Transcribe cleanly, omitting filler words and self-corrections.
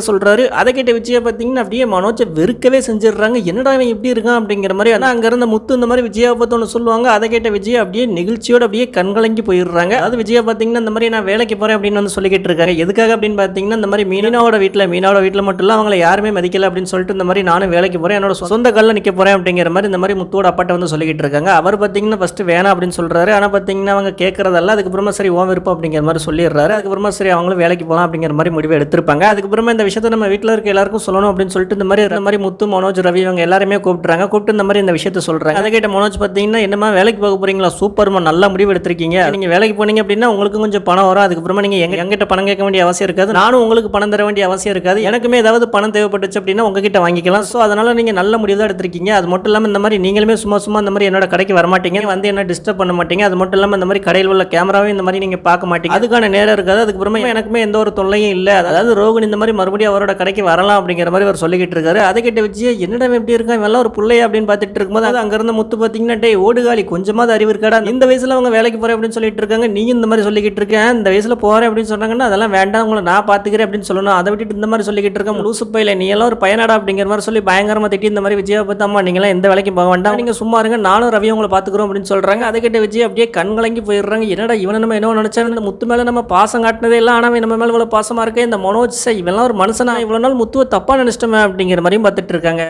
சொல்றாரு. அதை கேட்ட விஜயா பார்த்தீங்கன்னா அப்படியே மனோஜை வெறுக்கவே செஞ்சிடுறாங்க. என்னடா இவன் இப்படி இருக்கான் அப்படிங்கிற மாதிரி. ஆனால் அங்க இருந்த முத்து இந்த மாதிரி விஜயாவை பார்த்து ஒன்று சொல்லுவாங்க. அதை கேட்ட விஜயா அப்படியே நெகிழ்ச்சியோட அப்படியே கண்கலங்கி போயிடுறாங்க. அது விஜயா பார்த்தீங்கன்னா இந்த மாதிரி நான் வேலைக்கு போறேன் அப்படின்னு வந்து சொல்லிக்கிட்டு இருக்காங்க. எதுக்காக அப்படின்னு பார்த்தீங்கன்னா இந்த மாதிரி மீனாவோட வீட்டில் மட்டும் இல்லை அவங்களை யாருமே மதிக்கல அப்படின்னு சொல்லிட்டு இந்த மாதிரி நானும் வேலைக்கு போறேன், என்னோட சொந்த காலில் நிற்க போறேன் அப்படிங்கிற மாதிரி இந்த மாதிரி முத்தோட அப்பாட்ட வந்து சொல்லிக்கிட்டு இருக்காங்க. அவர் பார்த்தீங்கன்னா ஃபர்ஸ்ட் வேணாம் அப்படின்னு சொல்றாரு. ஆனால் பார்த்தீங்கன்னா அவங்க கேட்கறதல்ல. அதுக்கப்புறமா சரி ஓன் விருப்பம் அப்படிங்கிற மாதிரி சொல்லிடுறாரு. அதுக்கப்புறமா சரி அவங்களும் வேலைக்கு போகலாம் அப்படிங்கிற மாதிரி முடிவு எடுத்திருப்பாங்க. அதுக்கப்புறமா இந்த விஷயத்தை நம்ம வீட்டில் இருக்க எல்லாருக்கும் சொல்லணும் அப்படின்னு சொல்லிட்டு இந்த மாதிரி முத்து, மனோஜ், ரவி இவங்க எல்லாருமே கூப்பிட்டுறாங்க. கூப்பிட்டு இந்த மாதிரி இந்த விஷயத்தை சொல்றாங்க. அதை கேட்ட மனோஜ் பார்த்தீங்கன்னா என்னமா வேலைக்கு போக போறீங்களா, சூப்பர்மா, நல்ல முடிவு எடுத்திருக்கீங்க. நீங்க வேலைக்கு போனீங்க அப்படின்னா உங்களுக்கு கொஞ்சம் பணம் வரும். அதுக்கப்புறமா நீங்க எங்கிட்ட பணம் கேட்க வேண்டிய அவசியம் இருக்காது, நானும் உங்களுக்கு பணம் தர வேண்டிய அவசியம் இருக்காது. எனக்குமே ஏதாவது பணம் தேவைப்பட்டுச்சு அப்படின்னா உங்ககிட்ட வாங்கிக்கலாம். ஸோ அதனால நீங்க நல்ல முடிவு தான் எடுத்திருக்கீங்க. அது மட்டும் இல்லாமல் இந்த மாதிரி நீங்களுமே சும்மா இந்த மாதிரி என்னோட கடைக்கு வரமாட்டீங்க, வந்து என்ன டிஸ்டர்ப் பண்ண மாட்டீங்க. அது மட்டும் இல்லாமல் இந்த மாதிரி கடையில் உள்ள கேமராவே இந்த மாதிரி நீங்க பார்க்க மாட்டீங்க, அதுக்கான நேரம் இருக்காது. அதுக்கப்புறமா எனக்குமே எந்த ஒரு தொல்லையும் இல்லை. அதாவது ரோகிணி இந்த மாதிரி மறுபடியும் அவரோட கடைக்கு வரலாம் அப்படிங்கிற மாதிரி அவர் சொல்லிக்கிட்டு இருக்காரு. அதை கேட்ட விஜயா என்னடா எப்படி இருக்கான் இவெல்லாம் ஒரு பிள்ளையா அப்படின்னு பார்த்துட்டு இருக்கும்போது அது அங்க இருந்த முத்து பார்த்தீங்கன்னா டே ஓடுகாலி கொஞ்சமாவது அறிவு இருக்காடா, இந்த வயசுல அவங்க வேலைக்கு போறேன் அப்படின்னு சொல்லிட்டு இருக்காங்க, நீ இந்த மாதிரி சொல்லிக்கிட்டு இருக்கேன், இந்த வயசுல போறேன் அப்படின்னு சொன்னாங்கன்னா அதெல்லாம் வேண்டாம், உங்களை நான் பாத்துக்கிறேன் அப்படின்னு சொல்லணும். அதை விட்டுட்டு இந்த மாதிரி சொல்லிக்கிட்டு இருக்கேன், லூசு பையில நீ எல்லாம் ஒரு பயனாடா அப்படிங்கிற மாதிரி சொல்லி பயங்கரமா திட்டி இந்த மாதிரி விஜயா பார்த்து அம்மா நீங்களாம் எந்த வேலைக்கும் போக வேண்டாம், நீங்க சும்மா இருங்க, நானும் ரவி உங்களை பாத்துக்கிறோம் அப்படின்னு சொல்றாங்க. அதை கேட்ட விஜய் அப்படியே கண்கலங்கி போயிடுறாங்க. என்னடா இவனை நம்ம என்ன நினைச்சா இந்த முத்து மேல நம்ம பாசம் காட்டினதே இல்லை, ஆனா நம்ம மேல இவ்வளவு பாசமா இருக்க இந்த மனோஜ் இவெல்லாம் ஒரு மனுஷனா, இவ்வளவு நாள் முத்துவை தப்பா நினைச்சிட்டோமே அப்படிங்கிற மாதிரியும் பார்த்துட்டு இருக்காங்க.